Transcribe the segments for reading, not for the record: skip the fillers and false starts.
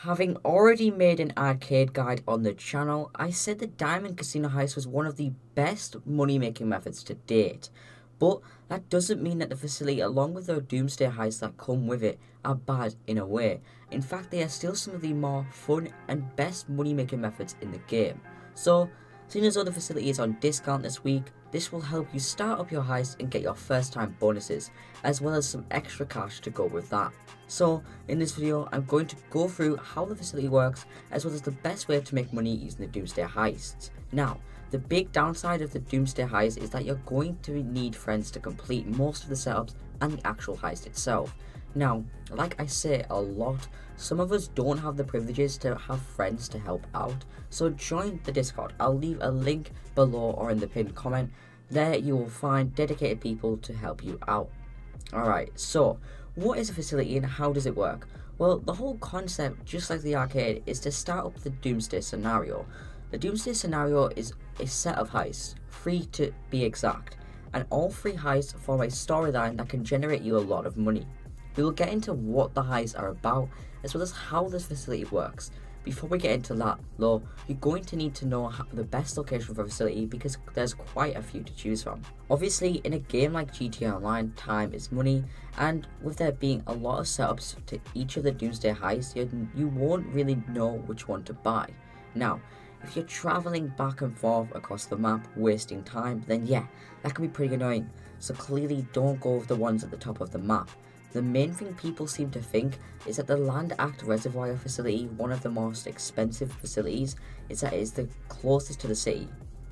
Having already made an arcade guide on the channel, I said the Diamond Casino Heist was one of the best money making methods to date. But that doesn't mean that the facility, along with the Doomsday Heists that come with it, are bad in a way. In fact, they are still some of the more fun and best money making methods in the game. So, seeing as though the facility is on discount this week, this will help you start up your heist and get your first time bonuses, as well as some extra cash to go with that. So, in this video, I'm going to go through how the facility works, as well as the best way to make money using the Doomsday Heists. Now, the big downside of the Doomsday Heist is that you're going to need friends to complete most of the setups and the actual heist itself. Now, like I say a lot, some of us don't have the privileges to have friends to help out, so join the Discord. I'll leave a link below or in the pinned comment. There you will find dedicated people to help you out. Alright, so what is a facility and how does it work? Well, the whole concept, just like the arcade, is to start up the Doomsday scenario. The Doomsday scenario is a set of heists, 3 to be exact, and all 3 heists form a storyline that can generate you a lot of money. We will get into what the heists are about, as well as how this facility works. Before we get into that though, you're going to need to know the best location for a facility because there's quite a few to choose from. Obviously, in a game like GTA Online, time is money, and with there being a lot of setups to each of the Doomsday heists, you won't really know which one to buy. Now, if you're travelling back and forth across the map, wasting time, then yeah, that can be pretty annoying, so clearly don't go with the ones at the top of the map. The main thing people seem to think is that the Land Act Reservoir facility, one of the most expensive facilities, is that it is the closest to the city.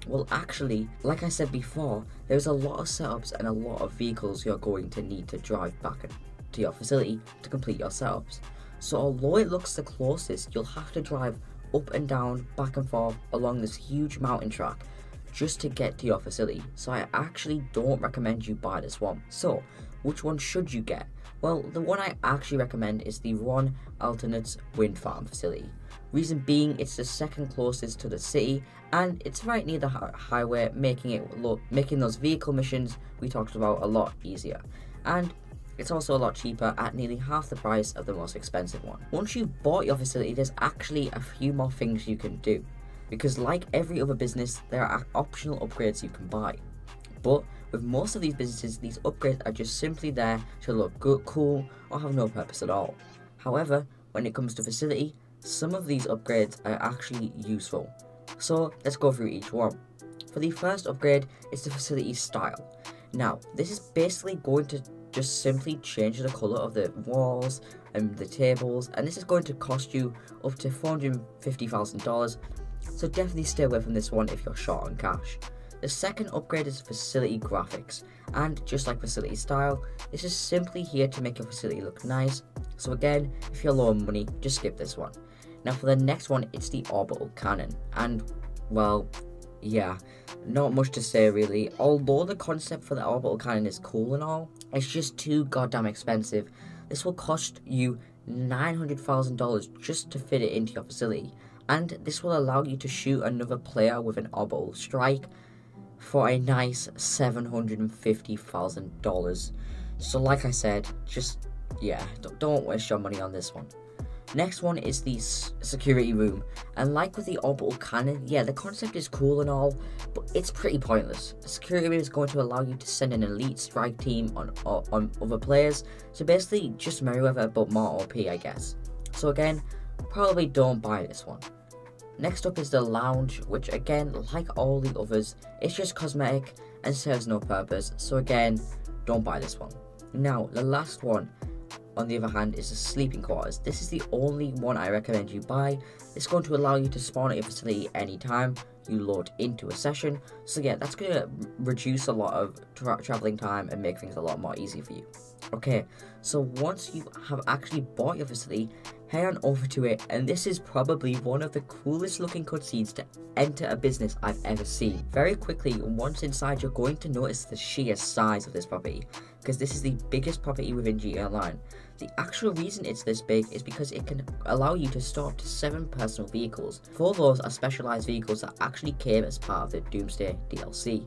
Well, actually, like I said before, there's a lot of setups and a lot of vehicles you're going to need to drive back to your facility to complete your setups. So although it looks the closest, you'll have to drive up and down, back and forth along this huge mountain track just to get to your facility. So I actually don't recommend you buy this one. So, which one should you get? Well, the one I actually recommend is the Ron Alternates Wind Farm facility. Reason being, it's the second closest to the city, and it's right near the highway, making those vehicle missions we talked about a lot easier. And it's also a lot cheaper at nearly half the price of the most expensive one. Once you've bought your facility, there's actually a few more things you can do, because like every other business, there are optional upgrades you can buy. But with most of these businesses, these upgrades are just simply there to look good, cool, or have no purpose at all. However, when it comes to facility, some of these upgrades are actually useful. So let's go through each one. For the first upgrade, it's the facility style. Now, this is basically going to just simply change the colour of the walls and the tables, and this is going to cost you up to $450,000, so definitely stay away from this one if you're short on cash. The second upgrade is facility graphics, and just like facility style, this is simply here to make your facility look nice, so again, if you're low on money, just skip this one. Now for the next one, it's the orbital cannon, and well, yeah, not much to say really. Although the concept for the orbital cannon is cool and all, it's just too goddamn expensive. This will cost you $900,000 just to fit it into your facility, and this will allow you to shoot another player with an orbital strike for a nice $750,000. So like I said, just yeah, don't waste your money on this one. Next one is the security room, and like with the orbital cannon, yeah, the concept is cool and all, but it's pretty pointless. The security room is going to allow you to send an elite strike team on other players, so basically just Merryweather but more OP, I guess. So again, probably don't buy this one. Next up is the lounge, which again, like all the others, it's just cosmetic and serves no purpose, so again, don't buy this one. Now, the last one, on the other hand, is the sleeping quarters. This is the only one I recommend you buy. It's going to allow you to spawn at your facility anytime you load into a session. So yeah, that's going to reduce a lot of traveling time and make things a lot more easy for you. Okay, so once you have actually bought your facility, head on over to it, and this is probably one of the coolest looking cutscenes to enter a business I've ever seen. Very quickly, once inside, you're going to notice the sheer size of this property, because this is the biggest property within GTA Online. The actual reason it's this big is because it can allow you to store up to 7 personal vehicles. 4 of those are specialized vehicles that actually came as part of the Doomsday DLC,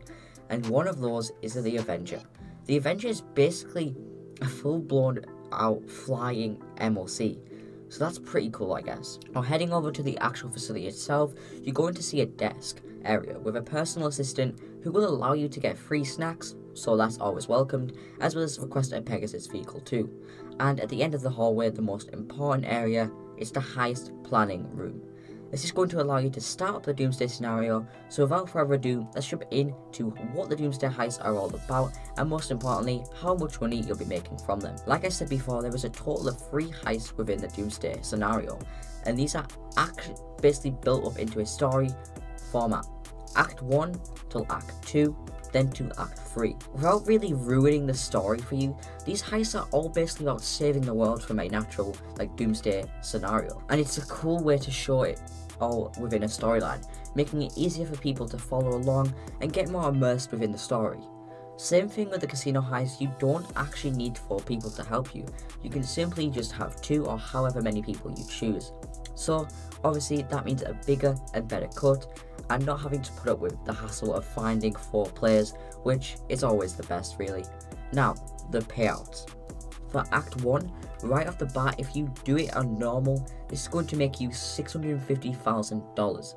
and one of those is the Avenger. The Avenger is basically a full-blown out flying MOC. So that's pretty cool, I guess. Now heading over to the actual facility itself, you're going to see a desk area with a personal assistant who will allow you to get free snacks, so that's always welcomed, as well as request a Pegasus vehicle too. And at the end of the hallway, the most important area is the heist planning room. This is going to allow you to start up the Doomsday scenario, so without further ado, let's jump into what the Doomsday heists are all about, and most importantly, how much money you'll be making from them. Like I said before, there is a total of 3 heists within the Doomsday scenario, and these are basically built up into a story format. Act 1 till Act 2, then to Act 3. Without really ruining the story for you, these heists are all basically about saving the world from a natural, Doomsday scenario. And it's a cool way to show it all within a storyline, making it easier for people to follow along and get more immersed within the story. Same thing with the casino heist, you don't actually need 4 people to help you. You can simply just have 2 or however many people you choose. So obviously that means a bigger and better cut, and not having to put up with the hassle of finding 4 players, which is always the best really. Now, the payouts. For Act 1, right off the bat, if you do it on normal, this is going to make you $650,000.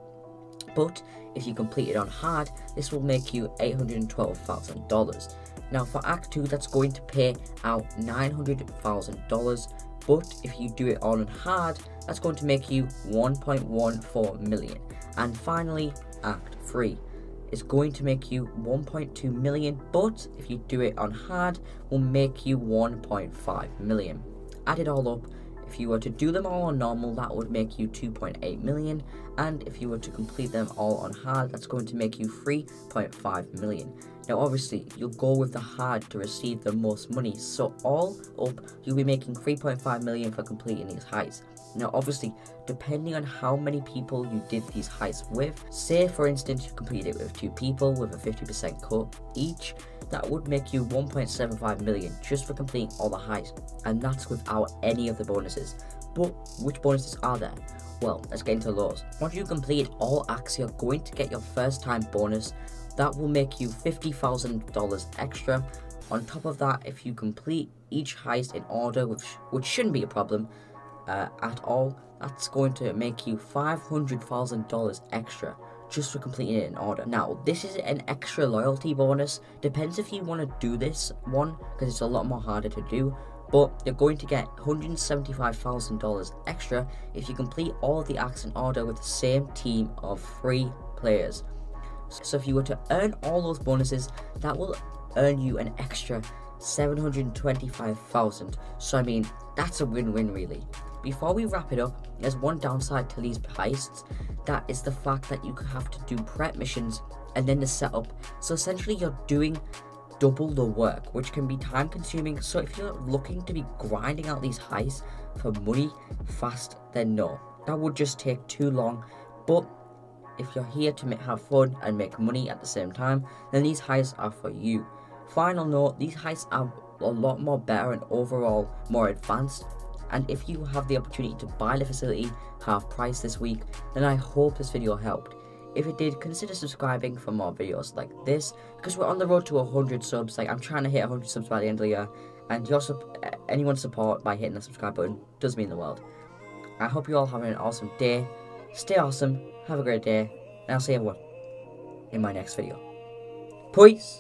But if you complete it on hard, this will make you $812,000. Now for Act 2, that's going to pay out $900,000. But if you do it on hard, that's going to make you $1.14 million. And finally, Act 3 is going to make you $1.2 million, but if you do it on hard, will make you $1.5 million. Add it all up, if you were to do them all on normal, that would make you $2.8 million, and if you were to complete them all on hard, that's going to make you $3.5 million. Now obviously, you'll go with the hard to receive the most money, so all up, you'll be making $3.5 million for completing these heists. Now obviously, depending on how many people you did these heists with, say for instance you completed it with 2 people with a 50% cut each, that would make you $1.75 million just for completing all the heists, and that's without any of the bonuses. But which bonuses are there? Well, let's get into those. Once you complete all acts, you're going to get your first time bonus. That will make you $50,000 extra. On top of that, if you complete each heist in order, which shouldn't be a problem at all, that's going to make you $500,000 extra just for completing it in order. Now, this is an extra loyalty bonus. Depends if you want to do this one, because it's a lot more harder to do. But you're going to get $175,000 extra if you complete all of the acts in order with the same team of 3 players. So if you were to earn all those bonuses, that will earn you an extra $725,000. So I mean, that's a win-win really. Before we wrap it up, there's one downside to these heists. That is the fact that you have to do prep missions and then the setup. So essentially you're doing double the work, which can be time consuming. So if you're looking to be grinding out these heists for money fast, then no, that would just take too long. But if you're here to have fun and make money at the same time, then these heists are for you. Final note, these heists are a lot more better and overall more advanced. And if you have the opportunity to buy the facility half price this week, then I hope this video helped. If it did, consider subscribing for more videos like this, because we're on the road to 100 subs. I'm trying to hit 100 subs by the end of the year, and anyone's support by hitting the subscribe button does mean the world. I hope you all have an awesome day. Stay awesome, have a great day, and I'll see everyone in my next video. Peace!